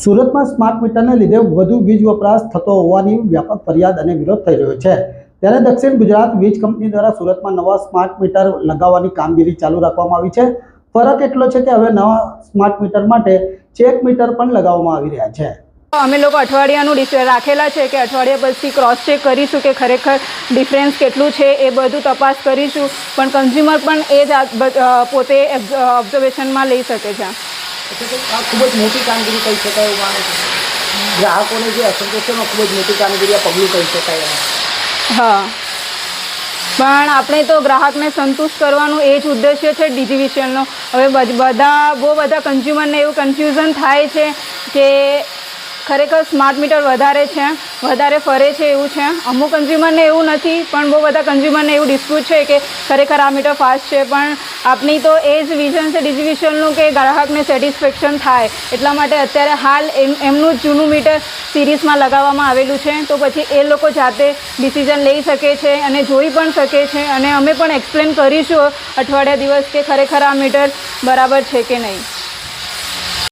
સુરતમાં સ્માર્ટ મીટરને લીધે વધુ વીજ વપરાશ થતો હોવાની વ્યાપક ફરિયાદ અને વિરોધ થઈ રહ્યો છે। ત્યારે દક્ષિણ ગુજરાત વીજ કંપની દ્વારા સુરતમાં નવા સ્માર્ટ મીટર લગાવવાની કામગીરી ચાલુ રાખવામાં આવી છે। ફરક એટલો છે કે હવે નવા સ્માર્ટ મીટર માટે ચેક મીટર પણ લગાવવામાં આવી રહ્યા છે। અમે લોકો અઠવાડિયાનું રાખેલા છે કે અઠવાડિયા પછી ક્રોસ ચેક કરીશું કે ખરેખર ડિફરન્સ કેટલું છે એ બધું તપાસ કરીશું, પણ કન્ઝ્યુમર પણ એ જ પોતે ઓબ્ઝર્વેશનમાં લઈ શકે છે। આ ખૂબ જ મોટી કામગીરી કહી શકાય એવું માને છે। ગ્રાહકોને જે અસંતોષમાં ખૂબ જ મોટી કામગીરી આ પગલું કહી શકાય। હા, પણ આપણે તો ગ્રાહકને સંતુષ્ટ કરવાનું એ જ ઉદ્દેશ્ય છે ડિજીવિશનનો। હવે બહુ બધા કન્ઝ્યુમરને એવું કન્ફ્યુઝન થાય છે કે ખરેખર સ્માર્ટ મીટર વધારે ફરે છે એવું છે। અમુક કન્ઝ્યુમરને એવું નથી, પણ બહુ બધા કન્ઝ્યુમરને એવું ડિસ્પ્યુટ છે કે ખરેખર આ મીટર ફાસ્ટ છે। પણ આપણી તો એ જ વિઝન છે ડિજીવિશનનું કે ગ્રાહકને સેટિસ્ફેક્શન થાય, એટલા માટે અત્યારે હાલ એમનું જ જૂનું મીટર સિરીઝમાં લગાવવામાં આવેલું છે। તો પછી એ લોકો જાતે ડિસિઝન લઈ શકે છે અને જોઈ પણ શકે છે, અને અમે પણ એક્સપ્લેન કરીશું અઠવાડિયા દિવસ કે ખરેખર આ મીટર બરાબર છે કે નહીં।